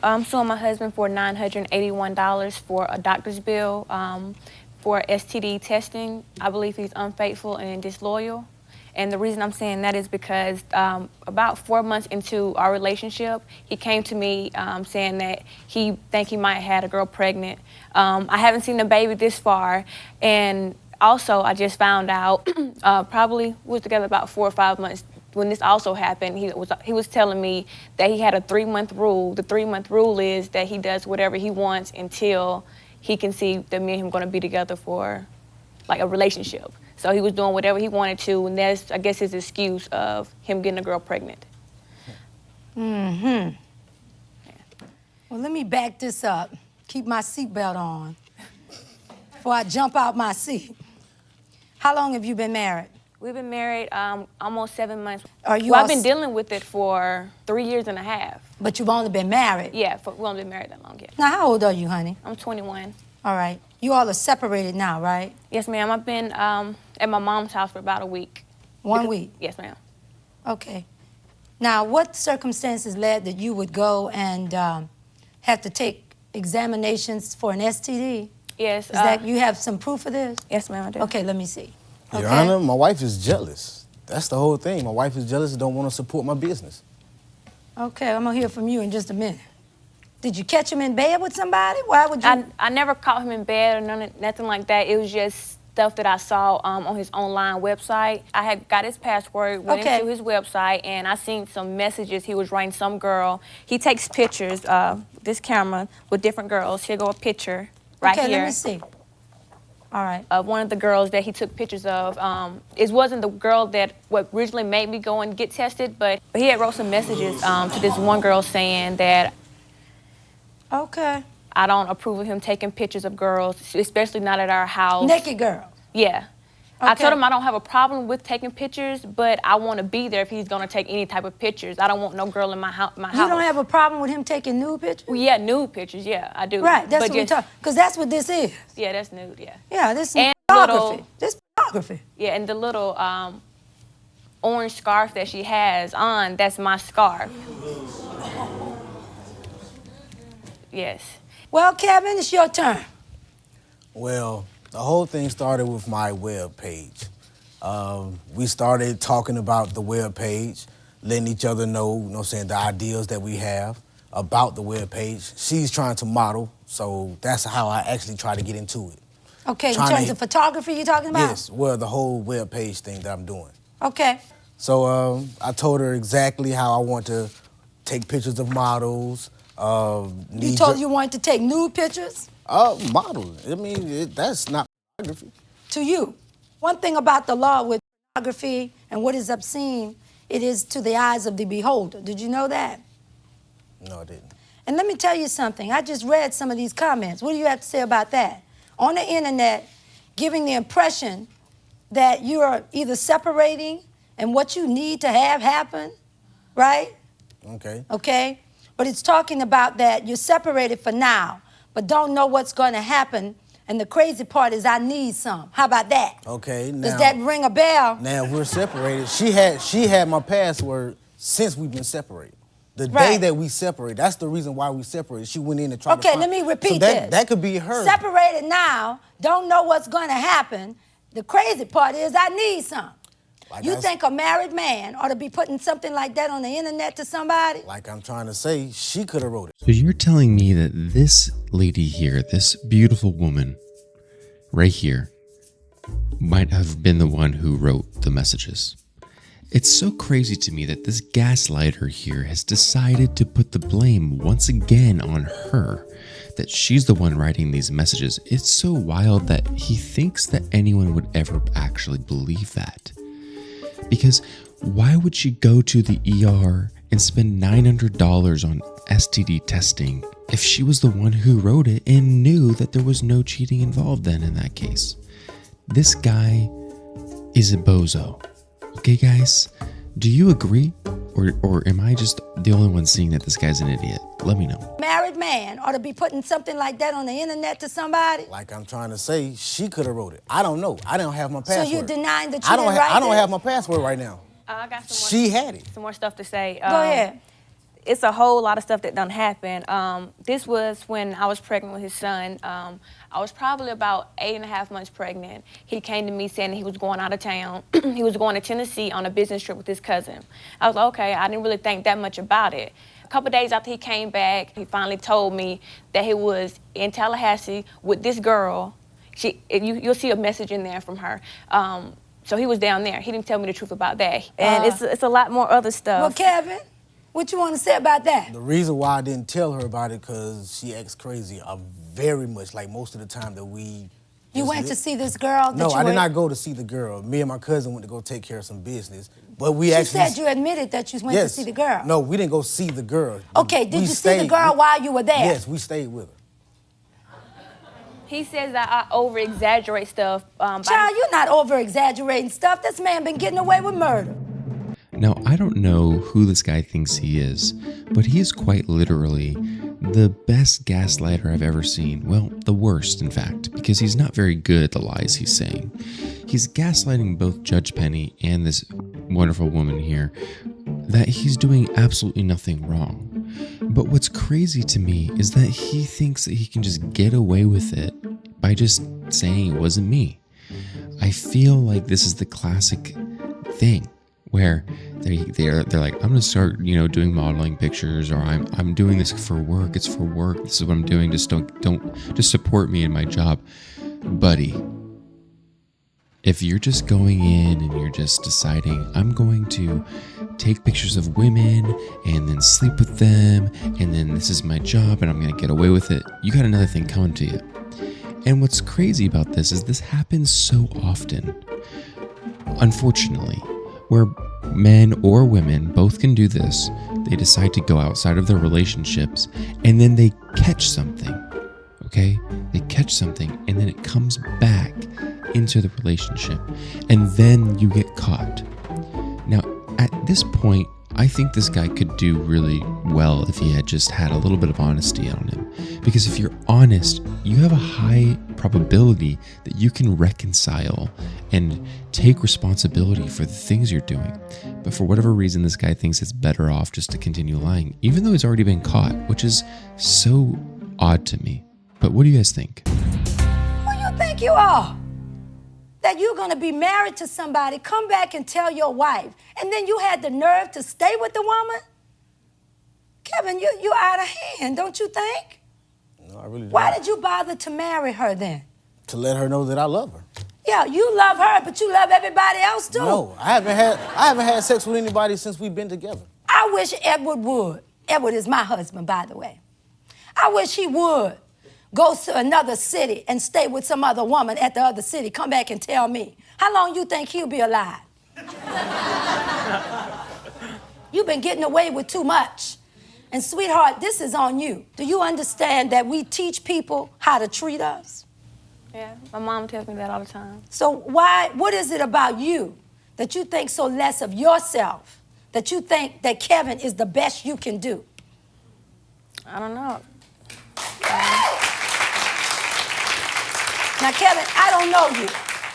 I'm suing my husband for $981 for a doctor's bill for STD testing. I believe he's unfaithful and disloyal. And the reason I'm saying that is because about 4 months into our relationship, he came to me saying that he think he might have had a girl pregnant. I haven't seen the baby this far. And also, I just found out, probably we was together about 4 or 5 months. When this also happened, he was telling me that he had a 3-month rule. The 3-month rule is that he does whatever he wants until he can see that me and him going to be together for like a relationship. So he was doing whatever he wanted to, and that's, I guess, his excuse of him getting a girl pregnant. Mm-hmm. Yeah. Well, let me back this up. Keep my seatbelt on before I jump out my seat. How long have you been married? We've been married almost 7 months. Are you I've been dealing with it for 3 years and a half. But you've only been married? Yeah, we've only been married that long yet. Now, how old are you, honey? I'm 21. All right. You all are separated now, right? Yes, ma'am. I've been at my mom's house for about a week. 1 week? Yes, ma'am. Okay. Now, what circumstances led that you would go and have to take examinations for an STD? Yes. Is that you have some proof of this? Yes, ma'am, I do. Okay, let me see. Okay. Your Honor, my wife is jealous. That's the whole thing. My wife is jealous and don't want to support my business. Okay, I'm going to hear from you in just a minute. Did you catch him in bed with somebody? Why would you? I never caught him in bed or nothing like that. It was just stuff that I saw on his online website. I had got his password, went into his website, and I seen some messages he was writing some girl. He takes pictures, this camera, with different girls. Here go a picture right here. Okay, let me see. All right. Of one of the girls that he took pictures of. It wasn't the girl that originally made me go and get tested, but he had wrote some messages to this one girl saying that okay. I don't approve of him taking pictures of girls, especially not at our house. Naked girl? Yeah. Okay. I told him I don't have a problem with taking pictures, but I want to be there if he's going to take any type of pictures. I don't want no girl in my house. You don't have a problem with him taking nude pictures? Well, yeah, nude pictures, yeah, I do. Right, that's but what we're talking, because that's what this is. Yeah, that's nude, yeah. Yeah, this is and pornography. This is pornography. Yeah, and the little orange scarf that she has on, that's my scarf. Yes. Well, Kevin, it's your turn. Well, the whole thing started with my web page. We started talking about the web page, letting each other know, you know what I'm saying, the ideas that we have about the web page. She's trying to model, so that's how I actually try to get into it. Okay, in terms of photography you're talking about? Yes, well, the whole web page thing that I'm doing. Okay. So I told her exactly how I want to take pictures of models. You told her you wanted to take nude pictures? Model. I mean, that's not pornography. To you. One thing about the law with pornography and what is obscene, it is to the eyes of the beholder. Did you know that? No, I didn't. And let me tell you something. I just read some of these comments. What do you have to say about that? On the internet, giving the impression that you are either separating and what you need to have happen, right? Okay. Okay? But it's talking about that you're separated for now, but don't know what's going to happen. And the crazy part is I need some. How about that? Okay, now... Does that ring a bell? Now, we're separated. She had my password since we've been separated. The Right. day that we separated, that's the reason why we separated. She went in and tried to Okay, find... let me repeat so this. That could be her. Separated now, don't know what's going to happen. The crazy part is I need some. Like You think a married man ought to be putting something like that on the internet to somebody? Like I'm trying to say, she could have wrote it. So you're telling me that this lady here, this beautiful woman right here, might have been the one who wrote the messages. It's so crazy to me that this gaslighter here has decided to put the blame once again on her, that she's the one writing these messages. It's so wild that he thinks that anyone would ever actually believe that. Because why would she go to the ER and spend $900 on STD testing if she was the one who wrote it and knew that there was no cheating involved then in that case? This guy is a bozo. Okay, guys? Do you agree? Or am I just the only one seeing that this guy's an idiot? Let me know. Married man ought to be putting something like that on the internet to somebody? Like I'm trying to say, she could have wrote it. I don't know. I don't have my password. So you're denying that you didn't write I don't this? have my password right now. I got some more, She had it. some more stuff to say. Go ahead. it's a whole lot of stuff that done happened. This was when I was pregnant with his son. I was probably about 8.5 months pregnant. He came to me saying he was going out of town. He was going to Tennessee on a business trip with his cousin. I was like, okay, I didn't really think that much about it. A couple days after he came back, he finally told me that he was in Tallahassee with this girl. You'll see a message in there from her. So he was down there. He didn't tell me the truth about that. And it's a lot more other stuff. Well, Kevin, what you want to say about that? The reason why I didn't tell her about it, because she acts crazy very much, like most of the time that we... You went to see this girl? No, I did not go to see the girl. Me and my cousin went to go take care of some business. But we actually... You said you admitted that you went to see the girl. No, we didn't go see the girl. Okay, did you see the girl while you were there? Yes, we stayed with her. He says that I over-exaggerate stuff. Child, you're not over-exaggerating stuff. This man been getting away with murder. Now, I don't know who this guy thinks he is, but he is quite literally the best gaslighter I've ever seen. Well, the worst, in fact, because he's not very good at the lies he's saying. He's gaslighting both Judge Penny and this wonderful woman here that he's doing absolutely nothing wrong. But what's crazy to me is that he thinks that he can just get away with it by just saying it wasn't me. I feel like this is the classic thing where they're like, I'm gonna start, doing modeling pictures, or I'm doing this for work. It's for work. This is what I'm doing. Just don't just support me in my job, buddy. If you're just going in and you're just deciding, I'm going to take pictures of women and then sleep with them, and then this is my job and I'm going to get away with it, you got another thing coming to you. And what's crazy about this is this happens so often, unfortunately, where men or women both can do this. They decide to go outside of their relationships and then they catch something, okay? They catch something and then it comes back into the relationship, and then you get caught. Now, at this point, I think this guy could do really well if he had just had a little bit of honesty on him. Because if you're honest, you have a high probability that you can reconcile and take responsibility for the things you're doing. But for whatever reason, this guy thinks it's better off just to continue lying, even though he's already been caught, which is so odd to me. But what do you guys think? Who you think you are? That you're going to be married to somebody, come back and tell your wife, and then you had the nerve to stay with the woman? Kevin, you're out of hand, don't you think? No, I really don't. Why did you bother to marry her then? To let her know that I love her. Yeah, you love her, but you love everybody else too. No, I haven't had sex with anybody since we've been together. I wish Edward would. Edward is my husband, by the way. I wish he would go to another city and stay with some other woman at the other city, come back and tell me. How long you think he'll be alive? You've been getting away with too much. And sweetheart, this is on you. Do you understand that we teach people how to treat us? Yeah, my mom tells me that all the time. So what is it about you that you think so less of yourself, that you think that Kevin is the best you can do? I don't know. Now, Kevin, I don't know you.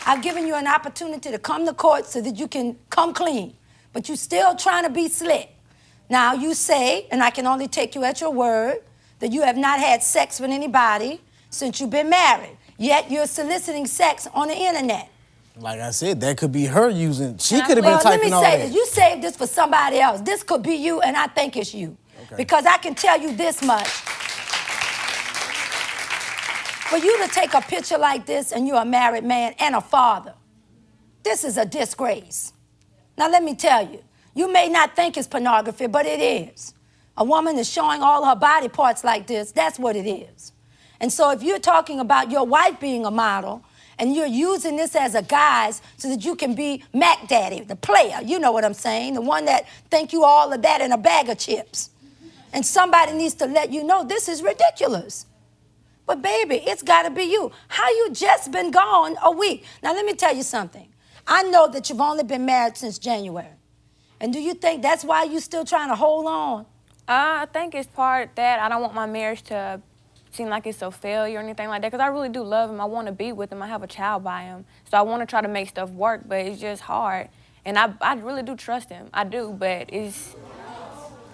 I've given you an opportunity to come to court so that you can come clean, but you're still trying to be slick. Now, you say, and I can only take you at your word, that you have not had sex with anybody since you've been married, yet you're soliciting sex on the internet. Like I said, that could be her using, she could have been typing all that. Let me say this, you saved this for somebody else. This could be you, and I think it's you. Okay. Because I can tell you this much. For you to take a picture like this and you're a married man and a father, this is a disgrace. Now let me tell you, you may not think it's pornography, but it is. A woman is showing all her body parts like this, that's what it is. And so if you're talking about your wife being a model and you're using this as a guise so that you can be Mac Daddy, the player, you know what I'm saying, the one that think you all of that in a bag of chips. And somebody needs to let you know this is ridiculous. But baby, it's gotta be you. How you just been gone a week? Now let me tell you something. I know that you've only been married since January. And do you think that's why you still trying to hold on? I think it's part that I don't want my marriage to seem like it's a failure or anything like that, because I really do love him. I want to be with him. I have a child by him. So I want to try to make stuff work, but it's just hard. And I really do trust him. I do, but it's...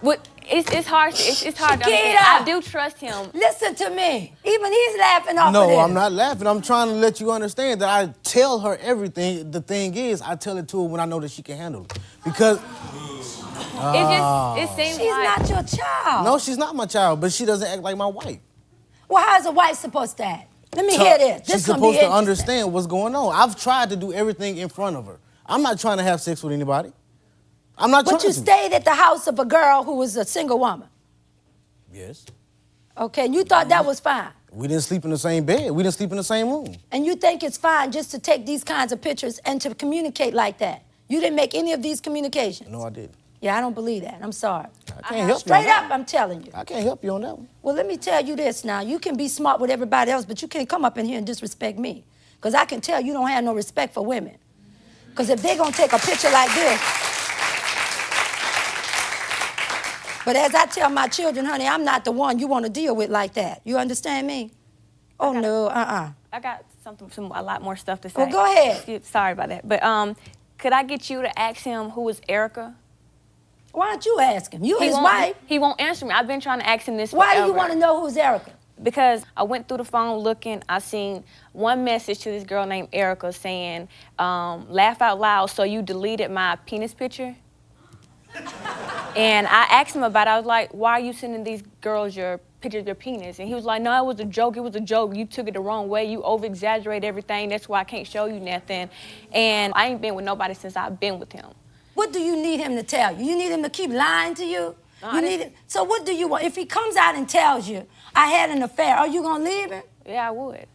It's hard. It's hard to understand. Shakira! I do trust him. Listen to me. Even he's laughing off of this. No, I'm not laughing. I'm trying to let you understand that I tell her everything. The thing is, I tell it to her when I know that she can handle it. Because It seems She's like not your child. no, she's not my child, but she doesn't act like my wife. Well, how's a wife supposed to act? Let me hear this. This She's gonna be supposed to interesting. understand what's going on. I've tried to do everything in front of her. I'm not trying to have sex with anybody. I'm not But trying you to. stayed at the house of a girl who was a single woman. Yes. Okay, and you thought that was fine. We didn't sleep in the same bed. We didn't sleep in the same room. And you think it's fine just to take these kinds of pictures and to communicate like that. You didn't make any of these communications. No, I didn't. Yeah, I don't believe that. I'm sorry. I can't help you on Straight that up, I'm telling you. one. I can't help you on that one. Well, let me tell you this now. You can be smart with everybody else, but you can't come up in here and disrespect me. Because I can tell you don't have no respect for women. Because if they're going to take a picture like this. But as I tell my children, honey, I'm not the one you want to deal with like that. You understand me? Oh, no, I got a lot more stuff to say. Well, go ahead. Sorry about that. But could I get you to ask him who is Erica? Why don't you ask him? You his won't- wife. He won't answer me. I've been trying to ask him this Why do forever. you want to know who's Erica? Because I went through the phone looking, I seen one message to this girl named Erica saying, laugh out loud, so you deleted my penis picture? And I asked him about it. I was like, why are you sending these girls your pictures of your penis? And he was like, no, it was a joke. It was a joke. You took it the wrong way. You over-exaggerate everything. That's why I can't show you nothing. And I ain't been with nobody since I've been with him. What do you need him to tell you? You need him to keep lying to you? No, You need it. So what do you want? If he comes out and tells you, I had an affair, are you going to leave him? Yeah, I would.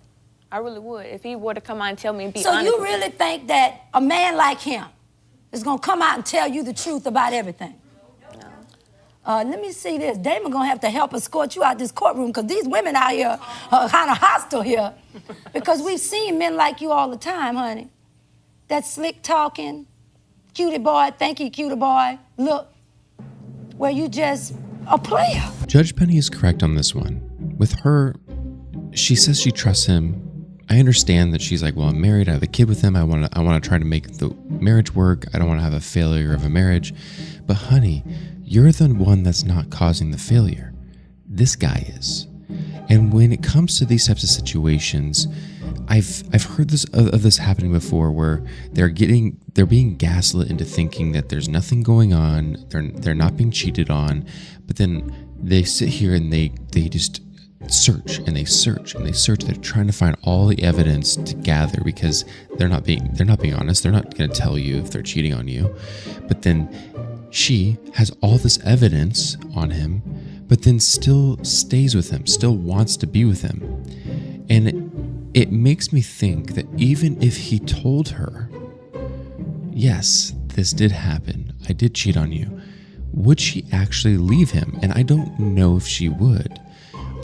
I really would. If he were to come out and tell me and be So honest you with really me. think that a man like him is going to come out and tell you the truth about everything? No. Let me see this. Damon going to have to help escort you out this courtroom because these women out here are kind of hostile here because we've seen men like you all the time, honey. That slick talking, cutie boy, thank you, cutie boy, look, where you just a player. Judge Penny is correct on this one. With her, she says she trusts him. I understand that she's like, well, I'm married, I have a kid with him, I want to try to make the marriage work, I don't want to have a failure of a marriage. But honey, you're the one that's not causing the failure. This guy is. And when it comes to these types of situations, I've heard of this happening before, where they're being gaslit into thinking that there's nothing going on, they're not being cheated on, but then they sit here and they just search and they search and they search. They're trying to find all the evidence to gather because they're not being honest. They're not going to tell you if they're cheating on you. But then she has all this evidence on him, but then still stays with him, still wants to be with him. And it makes me think that even if he told her, yes, this did happen, I did cheat on you, would she actually leave him? And I don't know if she would.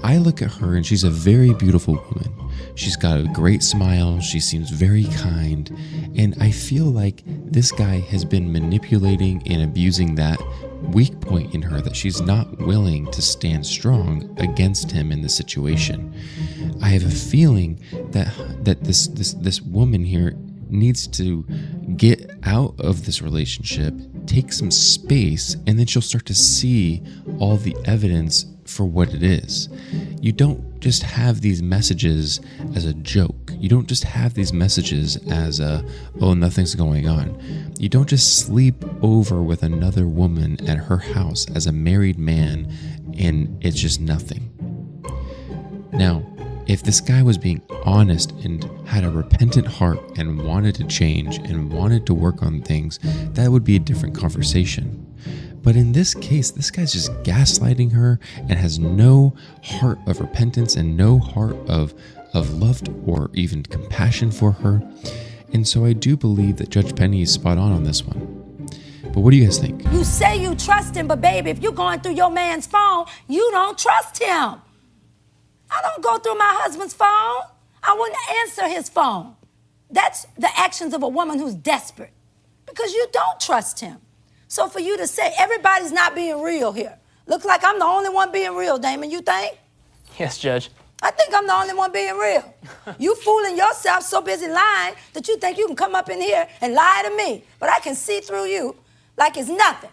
I look at her and she's a very beautiful woman. She's got a great smile. She seems very kind. And I feel like this guy has been manipulating and abusing that weak point in her, that she's not willing to stand strong against him in this situation. I have a feeling that this woman here needs to get out of this relationship, take some space, and then she'll start to see all the evidence for what it is. You don't just have these messages as a joke. You don't just have these messages as oh, nothing's going on. You don't just sleep over with another woman at her house as a married man and it's just nothing. Now, if this guy was being honest and had a repentant heart and wanted to change and wanted to work on things, that would be a different conversation. But in this case, this guy's just gaslighting her and has no heart of repentance and no heart of love or even compassion for her. And so I do believe that Judge Penny is spot on this one. But what do you guys think? You say you trust him, but baby, if you're going through your man's phone, you don't trust him. I don't go through my husband's phone. I wouldn't answer his phone. That's the actions of a woman who's desperate because you don't trust him. So for you to say everybody's not being real here, looks like I'm the only one being real, Damon, you think? Yes, Judge. I think I'm the only one being real. You fooling yourself, so busy lying that you think you can come up in here and lie to me, but I can see through you like it's nothing.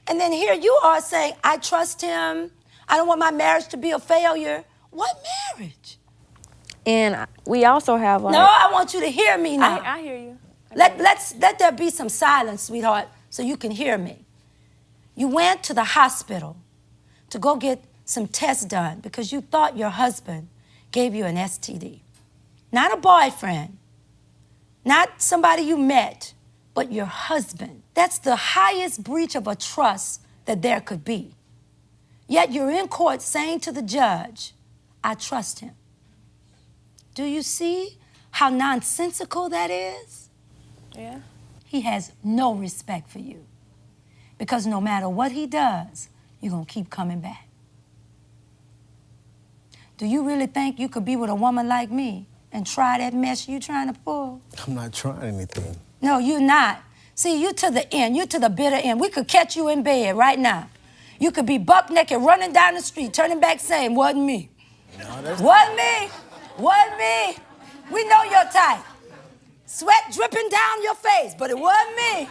And then here you are saying, I trust him. I don't want my marriage to be a failure. What marriage? And we also have like... No, I want you to hear me now. I hear you. Let there be some silence, sweetheart, so you can hear me. You went to the hospital to go get some tests done because you thought your husband gave you an STD. Not a boyfriend, not somebody you met, but your husband. That's the highest breach of a trust that there could be. Yet you're in court saying to the judge, I trust him. Do you see how nonsensical that is? Yeah. He has no respect for you. Because no matter what he does, you're going to keep coming back. Do you really think you could be with a woman like me and try that mess you're trying to pull? I'm not trying anything. No, you're not. See, you're to the end. You're to the bitter end. We could catch you in bed right now. You could be buck naked, running down the street, turning back saying, wasn't me. No, wasn't me. Wasn't me. We know your type. Sweat dripping down your face, but it wasn't me.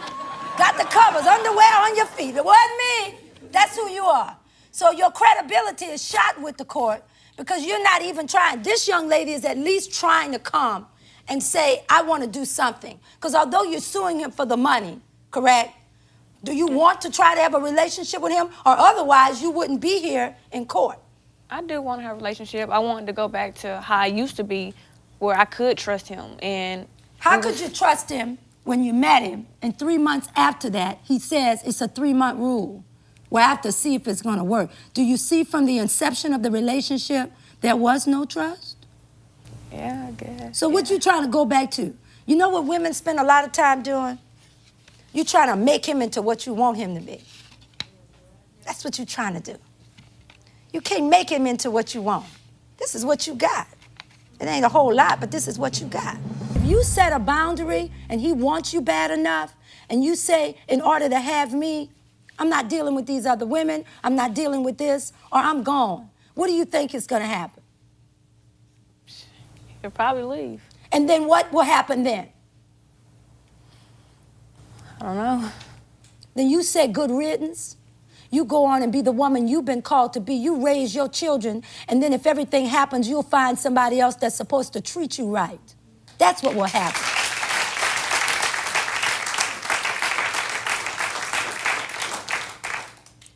Got the covers, underwear on your feet. It wasn't me. That's who you are. So your credibility is shot with the court because you're not even trying. This young lady is at least trying to come and say, I want to do something. Because although you're suing him for the money, correct? Do you want to try to have a relationship with him? Or otherwise, you wouldn't be here in court. I do want to have a relationship. I want to go back to how I used to be where I could trust him. And how could you trust him when you met him and 3 months after that, he says it's a 3-month rule where I have to see if it's going to work? Do you see from the inception of the relationship there was no trust? Yeah, I guess. So what you trying to go back to? You know what women spend a lot of time doing? You trying to make him into what you want him to be. That's what you're trying to do. You can't make him into what you want. This is what you got. It ain't a whole lot, but this is what you got. If you set a boundary and he wants you bad enough, and you say, in order to have me, I'm not dealing with these other women, I'm not dealing with this, or I'm gone, what do you think is going to happen? He'll probably leave. And then what will happen then? I don't know. Then you say good riddance. You go on and be the woman you've been called to be. You raise your children, and then if everything happens, you'll find somebody else that's supposed to treat you right. That's what will happen.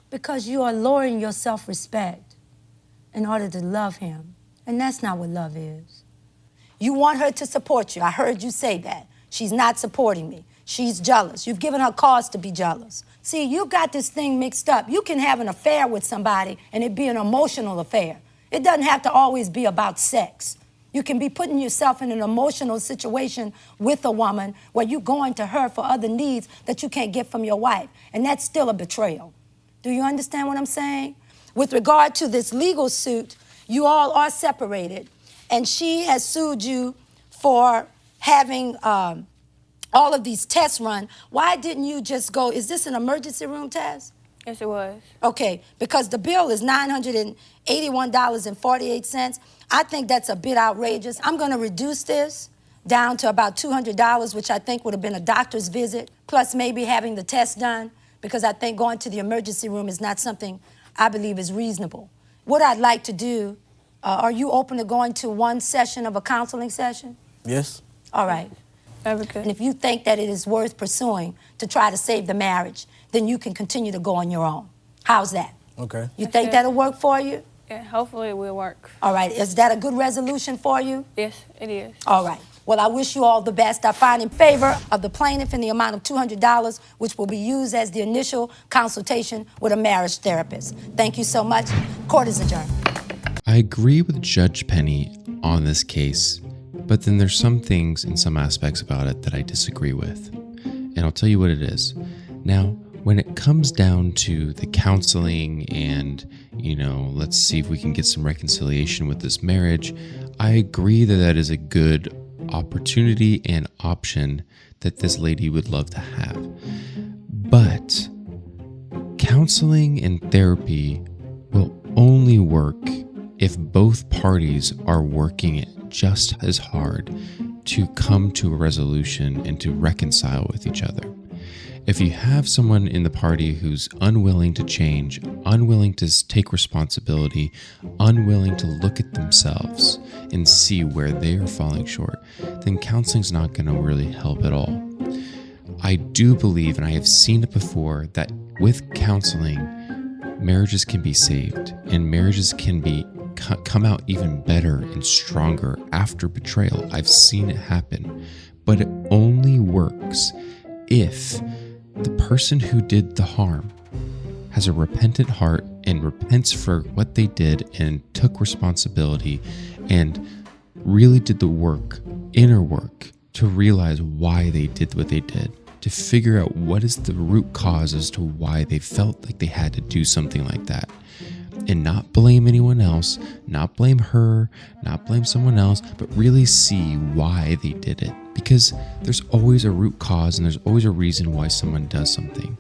Because you are lowering your self-respect in order to love him. And that's not what love is. You want her to support you. I heard you say that. She's not supporting me. She's jealous. You've given her cause to be jealous. See, you got this thing mixed up. You can have an affair with somebody and it be an emotional affair. It doesn't have to always be about sex. You can be putting yourself in an emotional situation with a woman where you're going to her for other needs that you can't get from your wife. And that's still a betrayal. Do you understand what I'm saying? With regard to this legal suit, you all are separated. And she has sued you for having all of these tests run. Why didn't you just go, is this an emergency room test? Yes, it was. Okay, because the bill is $981.48. I think that's a bit outrageous. I'm going to reduce this down to about $200, which I think would have been a doctor's visit, plus maybe having the test done, because I think going to the emergency room is not something I believe is reasonable. What I'd like to do, are you open to going to one session of a counseling session? Yes. All right. That'd be good. And if you think that it is worth pursuing to try to save the marriage, then you can continue to go on your own. How's that? Okay. You think that'll work for you? Yeah, hopefully it will work. All right. Is that a good resolution for you? Yes, it is. All right. Well, I wish you all the best. I find in favor of the plaintiff in the amount of $200, which will be used as the initial consultation with a marriage therapist. Thank you so much. Court is adjourned. I agree with Judge Penny on this case, but then there's some things and some aspects about it that I disagree with. And I'll tell you what it is. Now, when it comes down to the counseling and, let's see if we can get some reconciliation with this marriage, I agree that that is a good opportunity and option that this lady would love to have. But counseling and therapy will only work if both parties are working just as hard to come to a resolution and to reconcile with each other. if you have someone in the party who's unwilling to change, unwilling to take responsibility, unwilling to look at themselves and see where they are falling short, then counseling's not going to really help at all. I do believe, and I have seen it before, that with counseling, marriages can be saved and marriages can come out even better and stronger after betrayal. I've seen it happen, but it only works if the person who did the harm has a repentant heart and repents for what they did and took responsibility and really did the work, inner work, to realize why they did what they did, to figure out what is the root cause as to why they felt like they had to do something like that. And not blame anyone else, not blame her, not blame someone else, but really see why they did it. Because there's always a root cause and there's always a reason why someone does something.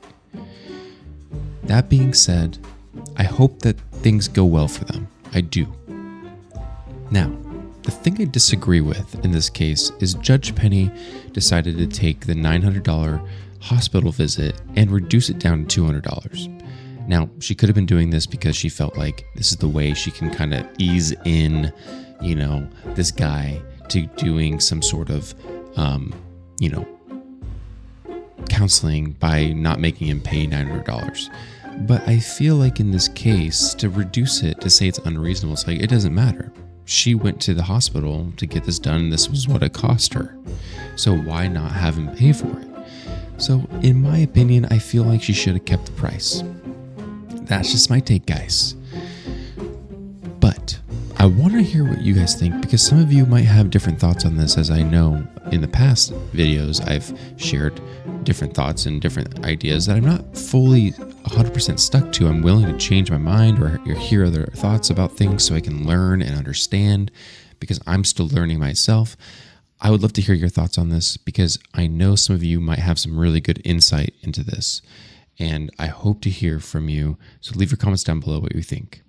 That being said, I hope that things go well for them. I do. Now, the thing I disagree with in this case is Judge Penny decided to take the $900 hospital visit and reduce it down to $200. Now, she could have been doing this because she felt like this is the way she can kind of ease in, this guy to doing some sort of, counseling by not making him pay $900. But I feel like in this case, to reduce it, to say it's unreasonable, it's like, it doesn't matter. She went to the hospital to get this done. This was what it cost her. So why not have him pay for it? So in my opinion, I feel like she should have kept the price. That's just my take, guys. But I want to hear what you guys think, because some of you might have different thoughts on this. As I know in the past videos, I've shared different thoughts and different ideas that I'm not fully 100% stuck to. I'm willing to change my mind or hear other thoughts about things so I can learn and understand, because I'm still learning myself. I would love to hear your thoughts on this, because I know some of you might have some really good insight into this. And I hope to hear from you. So leave your comments down below what you think.